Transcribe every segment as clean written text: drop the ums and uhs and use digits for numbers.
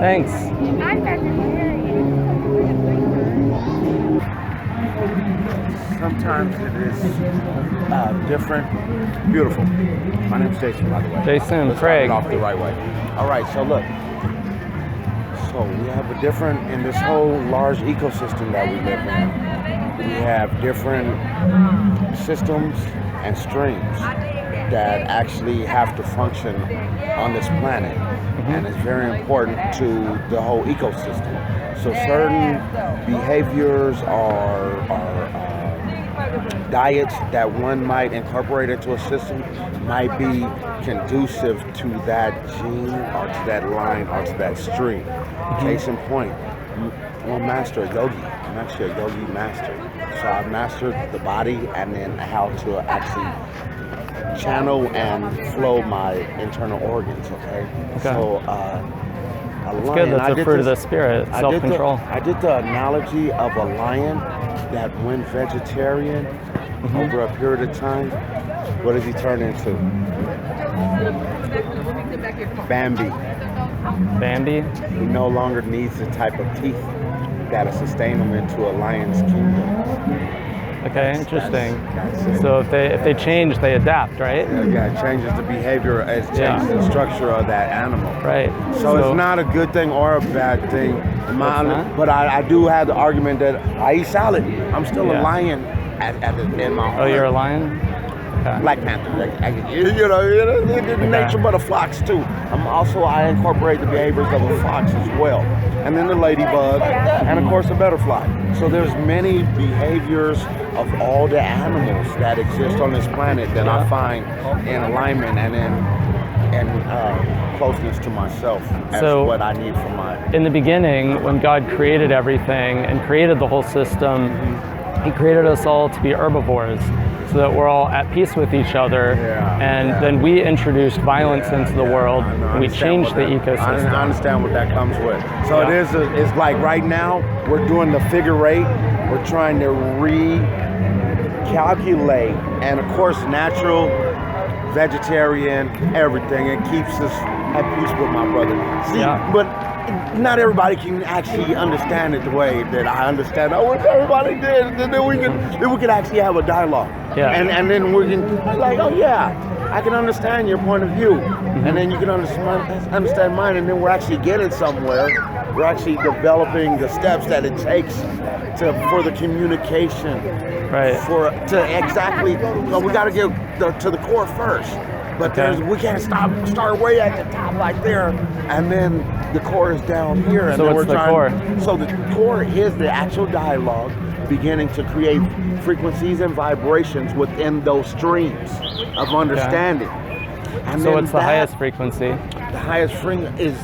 Thanks. I'm vegetarian. Sometimes it is different. Beautiful. My name's Jason, by the way. Jason, Let's Craig. start it off the right way. All right, so look. So we have a different, in this whole large ecosystem that we live in, we have different systems and streams that actually have to function on this planet. And it's very important to the whole ecosystem. So certain behaviors or diets that one might incorporate into a system might be conducive to that gene or to that line or to that stream. Case in point, I'm a master of Yogi. I'm actually a Yogi master. So I've mastered the body and then how to actually channel and flow my internal organs, okay? So a It's lion, good, that's a fruit of the spirit, self-control. I did the analogy of a lion that went vegetarian over a period of time. What does he turn into? Bambi. Bambi? He no longer needs the type of teeth that'll sustain him into a lion's kingdom. Okay, interesting. So if they change, they adapt, right? Yeah, it changes the behavior, it changes the structure of that animal. Right. So it's not a good thing or a bad thing. But I do have the argument that I eat salad. I'm still a lion in my heart. Oh, you're a lion? Okay. Black Panther. The nature but a fox too. I incorporate the behaviors of a fox as well. And then the ladybug, and of course the butterfly. So there's many behaviors of all the animals that exist on this planet that I find in alignment and in closeness to myself as what I need for my... In the beginning, when God created everything and created the whole system, He created us all to be herbivores, so that we're all at peace with each other, then we introduced violence into the world, and we changed the ecosystem. I understand what that comes with. So it's like right now, we're doing the figure eight, we're trying to recalculate, and of course natural, vegetarian, everything, it keeps us at peace with my brother. See, but not everybody can actually understand it the way that I understand. I wish everybody did. Then we could actually have a dialogue. And then we can like, oh yeah, I can understand your point of view, and then you can understand mine, and then we're actually getting somewhere. We're actually developing the steps that it takes for the communication. Right. We got to get to the core first. But we can't start way at the top like there, and then the core is down here. And so then what's the core? So the core is the actual dialogue, beginning to create frequencies and vibrations within those streams of understanding. And so what's the highest frequency? The highest frequency is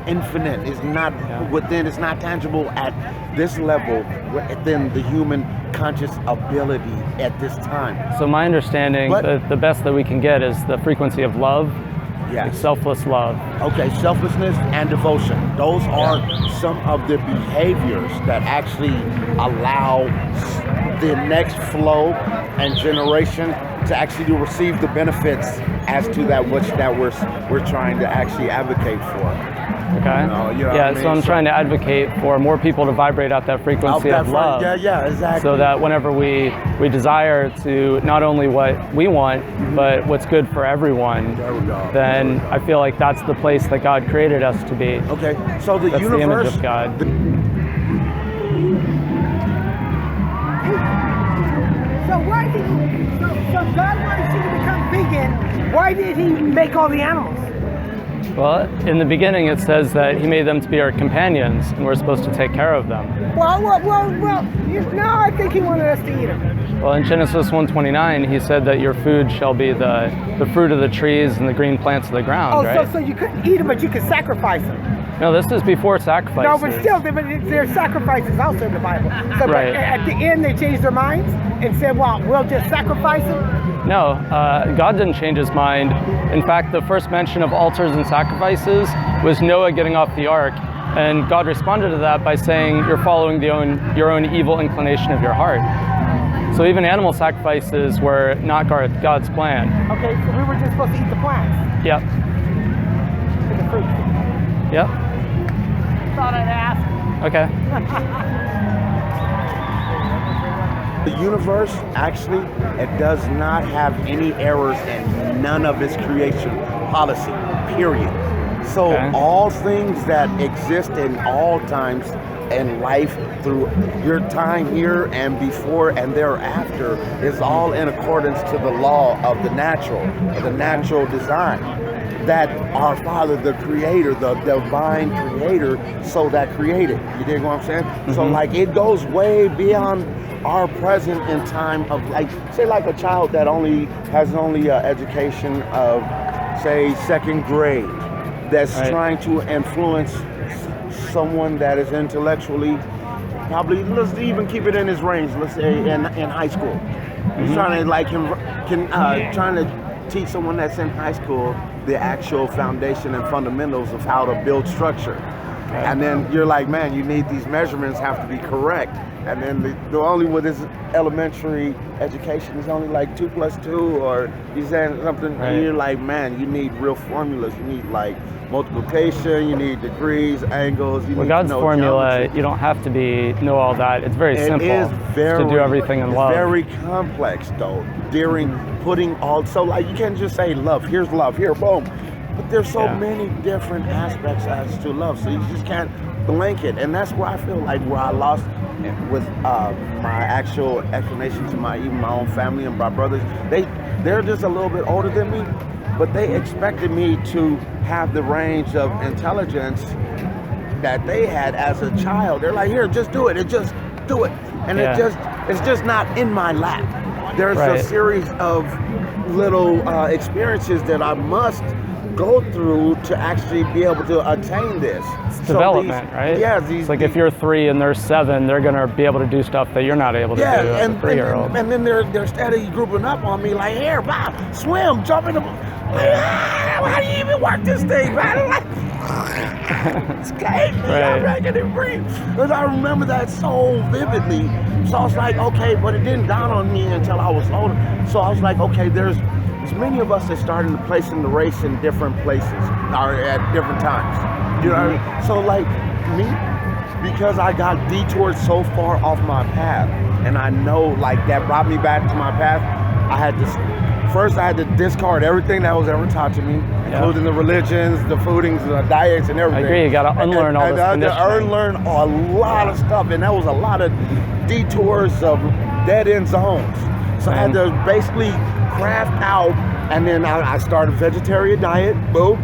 infinite. It's not it's not tangible at this level within the human conscious ability at this time. So my understanding, the best that we can get is the frequency of love, like selfless love. Okay, selflessness and devotion. Those are some of the behaviors that actually allow the next flow and generation to actually receive the benefits as to that which we're trying to actually advocate for. Okay. So I'm trying to advocate for more people to vibrate at that frequency of love. Exactly. So that whenever we desire to not only what we want, but what's good for everyone, then I feel like that's the place that God created us to be. Okay. So the that's universe, the image of God. So God wanted you to become vegan. Why did He make all the animals? Well, in the beginning it says that He made them to be our companions, and we're supposed to take care of them. Well, now I think He wanted us to eat them. Well, in Genesis 1:29, He said that your food shall be the fruit of the trees and the green plants of the ground, right? So you couldn't eat them, but you could sacrifice them. No, this is before sacrifices. No, but still, there's sacrifices also in the Bible. So but at the end, they changed their minds and said, well, we'll just sacrifice them? No, God didn't change His mind. In fact, the first mention of altars and sacrifices was Noah getting off the ark. And God responded to that by saying, you're following your own evil inclination of your heart. So even animal sacrifices were not God's plan. Okay, so we were just supposed to eat the plants? Yep. And the fruit. Yep. Thought I'd ask. Okay. The universe, actually, it does not have any errors in none of its creation policy, period. So all things that exist in all times in life through your time here and before and thereafter is all in accordance to the law of the natural design that our Father, the Creator, the divine Creator, so that created. You dig what I'm saying? Mm-hmm. So like it goes way beyond our present in time of like, say like a child that has only education of, say, second grade, that's trying to influence someone that is intellectually, probably, let's even keep it in his range, let's say in high school. He's trying to like trying to teach someone that's in high school the actual foundation and fundamentals of how to build structure. And then you're like, man, you need these measurements have to be correct. And then the only with his elementary education is only like 2 + 2, or he's saying something, and you're like, man, you need real formulas. You need like multiplication, you need degrees, angles. You need God's to know formula, geometry. you don't have to know all that. It's very simple to do everything in love. It's very complex though, during putting all, so like you can't just say love, here, boom. But there's so many different aspects as to love, so you just can't blanket. And that's where I feel like where I lost with my actual explanation to my own family and my brothers. They're just a little bit older than me, but they expected me to have the range of intelligence that they had as a child. They're like, here, just do it. Just do it. And it's just not in my lap. There's a series of little experiences that I must go through to actually be able to attain this. It's development, right? Yeah, it's like if you're 3 and they're 7, they're gonna be able to do stuff that you're not able to do as a 3-year-old. And then they're steady grouping up on me like, here, Bob, swim, jump in the, how do you even work this thing, man? Like, it's crazy. I'm making it breathe. Because I remember that so vividly. So I was like, okay, but it didn't dawn on me until I was older. So I was like, okay, there's many of us that started the place in the race in different places or at different times. You know what I mean? So like me, because I got detoured so far off my path, and I know like that brought me back to my path, I had to discard everything that was ever taught to me, including the religions, the foodings, the diets, and everything. I agree, you gotta unlearn all this conditioning. I had to unlearn a lot of stuff, and that was a lot of detours of dead-end zones. So I had to basically craft out, and then I started a vegetarian diet, boom,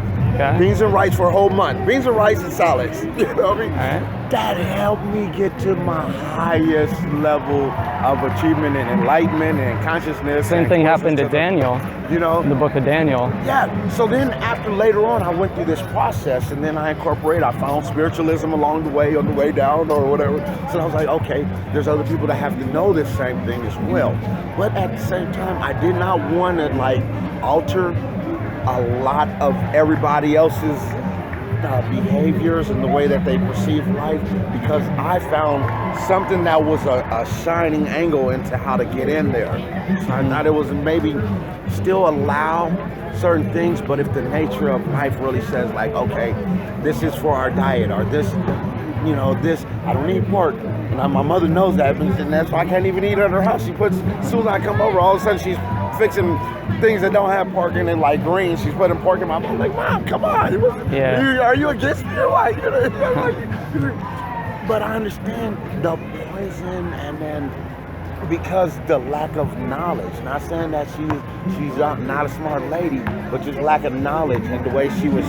beans and rice for a whole month. Beans and rice and salads, you know what I mean? That helped me get to my highest level of achievement and enlightenment and consciousness. Same thing happened to Daniel, you know, in the book of Daniel. Yeah, so then after later on, I went through this process, and then I found spiritualism along the way, on the way down or whatever. So I was like, okay, there's other people that have to know this same thing as well. But at the same time, I did not want to like alter a lot of everybody else's behaviors and the way that they perceive life, because I found something that was a shining angle into how to get in there. So I thought it was maybe still allow certain things, but if the nature of life really says like, okay, this is for our diet, or this, you know, this, I don't eat pork. And my mother knows that, and that's why I can't even eat at her house. As soon as I come over, all of a sudden she's fixing things that don't have pork in it, like greens. She's putting pork in my mouth. I'm like, Mom, come on. Are you against me or what? But I understand the poison, and then because the lack of knowledge, not saying that she's not a smart lady, but just lack of knowledge and the way she was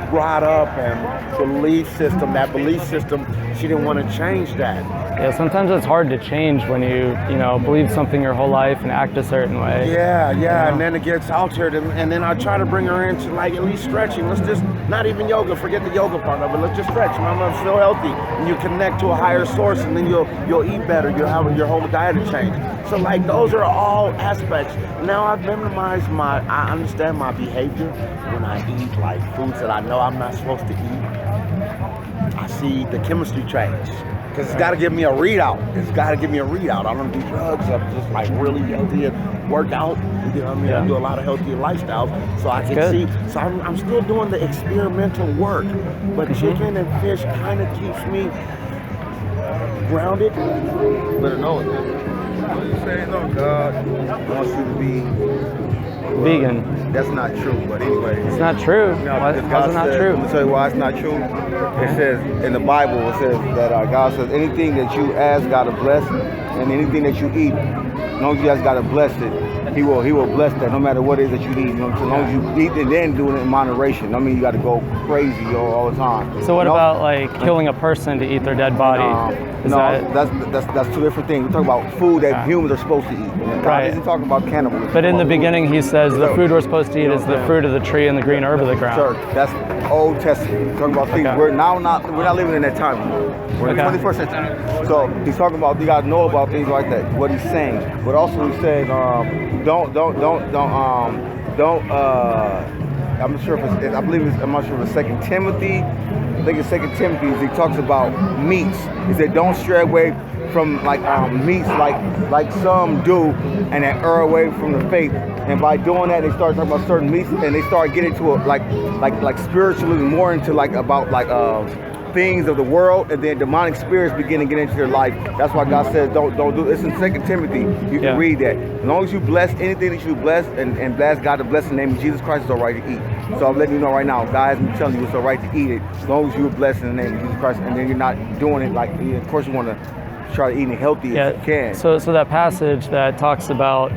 brought up and belief system, she didn't want to change that. Yeah, sometimes it's hard to change when you believe something your whole life and act a certain way. Yeah, and then it gets altered, and then I try to bring her into like at least stretching. Let's just, not even yoga, forget the yoga part of it, let's just stretch. Mama, feel healthy, and you connect to a higher source, and then you'll eat better, you'll have your whole diet change. So like those are all aspects. Now I've memorized I understand my behavior when I eat like foods that I know I'm not supposed to eat. I see the chemistry change. Because it's got to give me a readout. It's got to give me a readout. I don't do drugs. I'm just like really healthy and work out. You know what I mean? I do a lot of healthy lifestyles. So I can see. So I'm still doing the experimental work. But chicken and fish kind of keeps me grounded. Better know it. What are you saying? No, God wants you to be vegan. That's not true, but anyway. It's not true. Why is it not true? Let me tell you why it's not true. It says in the Bible, it says that God says anything that you ask God to bless, and anything that you eat, as long as you ask God to bless it, He will bless that no matter what it is that you eat. You know, as long as you eat and then do it in moderation. I mean, you got to go crazy all the time. So what about like killing a person to eat their dead body? That's two different things. We're talking about food that humans are supposed to eat. God isn't talking about cannibalism. But in the beginning, He says the food we're supposed to eat is the fruit of the tree and the green herb of the ground. Sir, that's Old Testament. We're talking about things we're not living in that time. We're in the 21st century. So He's talking about you got to know about things like that. What He's saying, but also He said I'm not sure if it's, I'm not sure if it's 2 Timothy. I think it's 2 Timothy. He talks about meats. He said, don't stray away from like meats like some do, and that err away from the faith. And by doing that, they start talking about certain meats, and they start getting to a, like spiritually more into things of the world, and then demonic spirits begin to get into their life. That's why God says don't do this. In 2 Timothy. You can read that. As long as you bless anything that you bless and ask God to bless in the name of Jesus Christ, it's all right to eat. So I'm letting you know right now, guys, I'm telling you it's all right to eat it as long as you bless in the name of Jesus Christ, and then you're not doing it like, of course you want to try to eat it healthy as you can. So that passage that talks about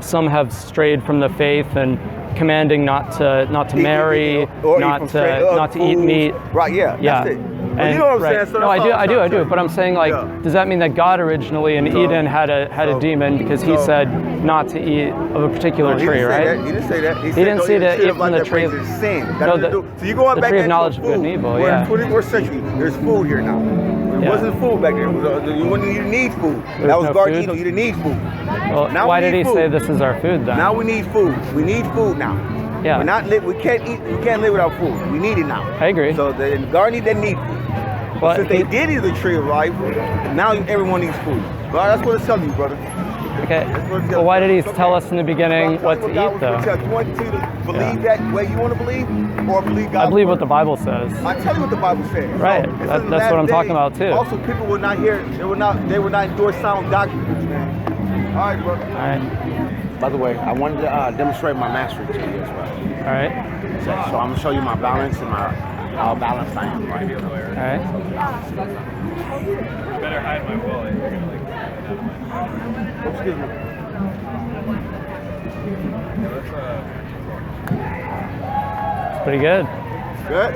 some have strayed from the faith and commanding not to marry, not to eat meat. Right, that's it. Well, you know what I'm saying? So no, I do. But I'm saying, like, does that mean that God originally in Eden had a demon because He said not to eat of a particular tree, right? He didn't say that. He didn't say to eat from the tree of sin. So you're going back tree of knowledge of good and evil. We're in the 21st century. There's food here now. There wasn't food back then. You didn't need food. That was garden. You didn't need food. Well, now why did He say this is our food then? Now we need food. We need food now. Yeah. We can't live without food. We need it now. I agree. So the garden didn't need food. But since they did eat the tree of life, now everyone needs food. God, that's what it's telling you, brother. Okay. Well, why did He tell us in the beginning what to eat, though? You want to believe that way you want to believe, or believe God? I believe what the Bible says. I tell you what the Bible says. Right. That's what I'm talking about too. Also, people would not hear. They would not endorse sound doctrine. All right, brother. All right. By the way, I wanted to demonstrate my mastery to you as well. All right. So I'm gonna show you my balance and how balanced I am right here. All right. Better hide my wallet. Excuse me. It's pretty good. Good.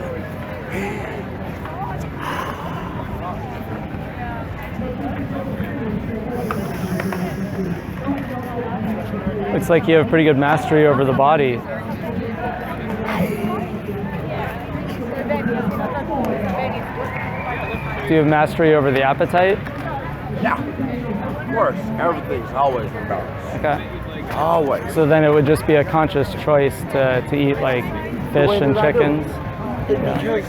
Looks like you have pretty good mastery over the body. Do you have mastery over the appetite? Yeah. Of course. Everything's always in balance. Okay. Always. So then it would just be a conscious choice to eat like fish and chickens? Because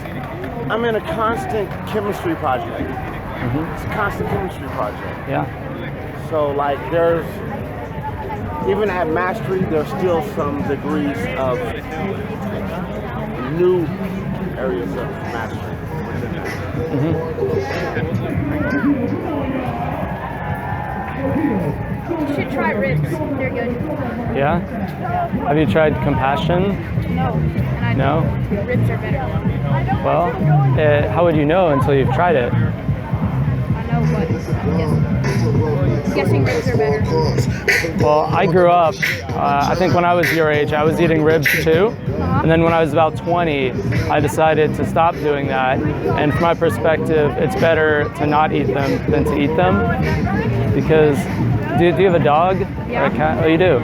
I'm in a constant chemistry project. It's a constant chemistry project. Yeah. So like there's, even at mastery, there's still some degrees of new areas of mastery. You should try ribs. They're good. Yeah? Have you tried compassion? No. And I No? know ribs are better. Well, how would you know until you've tried it? I know, but I'm guessing ribs are better. Well, I grew up, I think when I was your age, I was eating ribs too. And then when I was about 20, I decided to stop doing that. And from my perspective, it's better to not eat them than to eat them. Because, do you have a dog? Yeah. Or a cat? Oh, you do?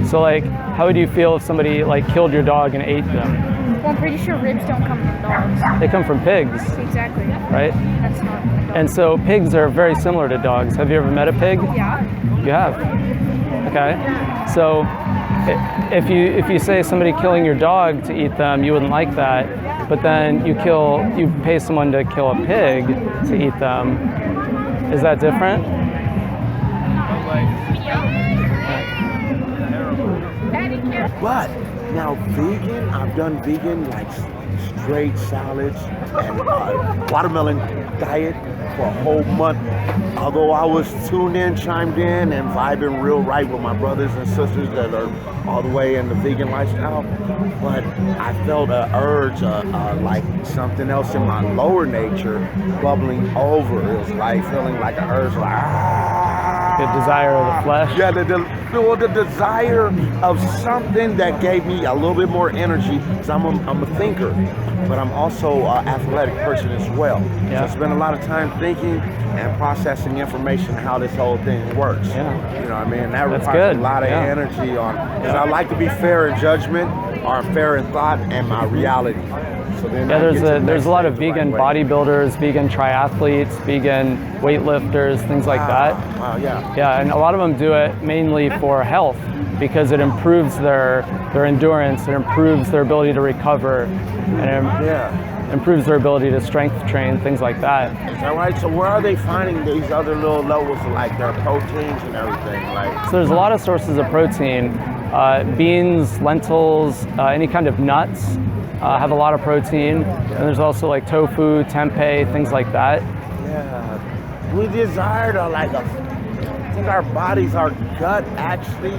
So like, how would you feel if somebody like killed your dog and ate them? Well, I'm pretty sure ribs don't come from dogs. They come from pigs, Exactly. right? That's not a dog. And so pigs are very similar to dogs. Have you ever met a pig? Yeah. You have? Okay. So if you say somebody killing your dog to eat them, you wouldn't like that. But then you pay someone to kill a pig to eat them, Is that different? But now vegan, I've done vegan like straight salads and watermelon diet for a whole month. Although I was tuned in, chimed in, and vibing real right with my brothers and sisters that are all the way in the vegan lifestyle, but I felt an urge, like something else in my lower nature bubbling over. It was like feeling like an urge, like The desire of the flesh? Yeah, the desire of something that gave me a little bit more energy, because I'm a thinker, but I'm also an athletic person as well. Yeah. So I spend a lot of time thinking and processing information, how this whole thing works. Yeah. You know what I mean? That That's requires good. a lot of Yeah. energy on, because I like to be fair in judgment, or fair in thought, and my reality. So then Yeah, I get to the there's next a lot of stage the vegan right way. bodybuilders, vegan triathletes, vegan weightlifters, things like that. Wow, yeah. Yeah, and a lot of them do it mainly for health because it improves their endurance, it improves their ability to recover, and it improves their ability to strength train, things like that. Is that right? So where are they finding these other little levels of like their proteins and everything? Like, So there's a lot of sources of protein. Beans, lentils, any kind of nuts have a lot of protein. And there's also like tofu, tempeh, things like that. yeah, we desire to like, I think our bodies, our gut actually,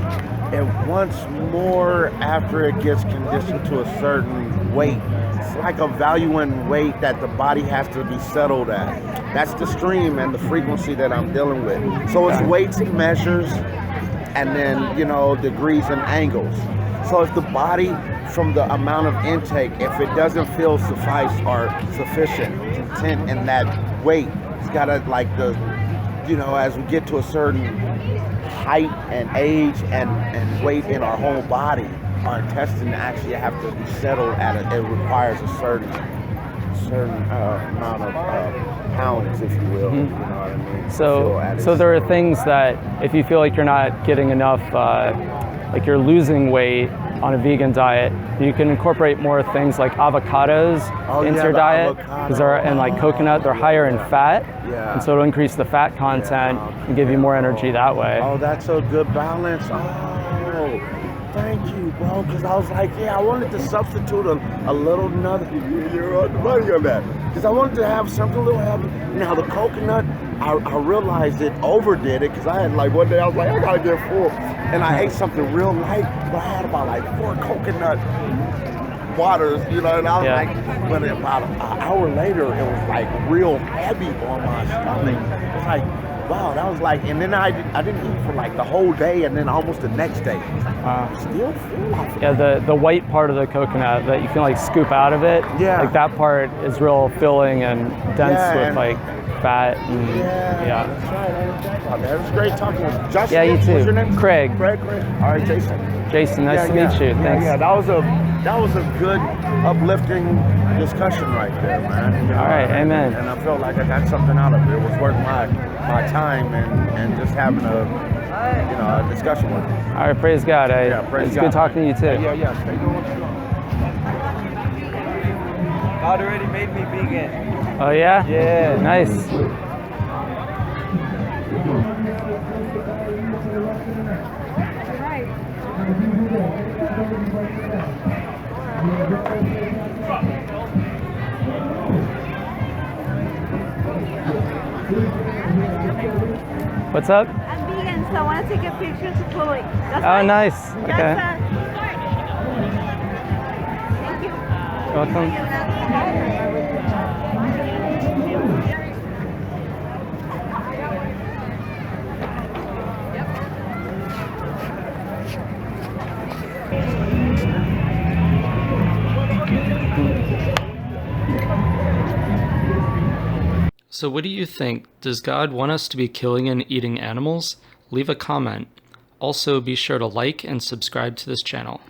it wants more after it gets conditioned to a certain weight. It's like a value in weight that the body has to be settled at. That's the stream and the frequency that I'm dealing with. So it's weights and measures, and then, you know, degrees and angles. So if the body, from the amount of intake, if it doesn't feel suffice or sufficient, content in that weight, it's gotta like you know, as we get to a certain height and age and weight in our whole body, our intestine actually have to be settled at it requires a certain amount of pounds, if you will. You know what I mean? So there are things that if you feel like you're not getting enough, like you're losing weight on a vegan diet, you can incorporate more things like avocados into your diet, because and like coconut, they're higher in fat, and so it'll increase the fat content and give you more energy that way. Oh, that's a good balance. Oh, thank you, bro. Because I was like, I wanted to substitute a little another. You're on the money on that. Because I wanted to have something a little heavy. Now the coconut, I realized it overdid it, because I had like one day I was like, I gotta get full, and I ate something real light, but I had about like 4 coconut waters, you know, and I was like, but about an hour later it was like real heavy on my stomach. It's like, wow, that was like, and then I didn't eat for like the whole day, and then almost the next day. Still full. Yeah, the white part of the coconut that you can like scoop out of it, like that part is real filling and dense with like fat. And, That's right. It was great talking with you. Justin, yeah, you too. What's your name? Craig. Craig. All right, Jason. Jason, nice to meet you. Thanks. Yeah, that was a good, uplifting discussion right there, man. You know, all right, amen. And I felt like I got something out of it. It was worth my time and just having a discussion with you. All right, praise God. Praise it's God. good talking to you too. Yeah. Stay doing what you're doing. God already made me vegan. Oh yeah? Yeah. Nice. What's up? I'm vegan, so I want to take a picture to Chloe. That's Oh, fine? nice. Okay. Thank you. Welcome. So what do you think? Does God want us to be killing and eating animals? Leave a comment. Also, be sure to like and subscribe to this channel.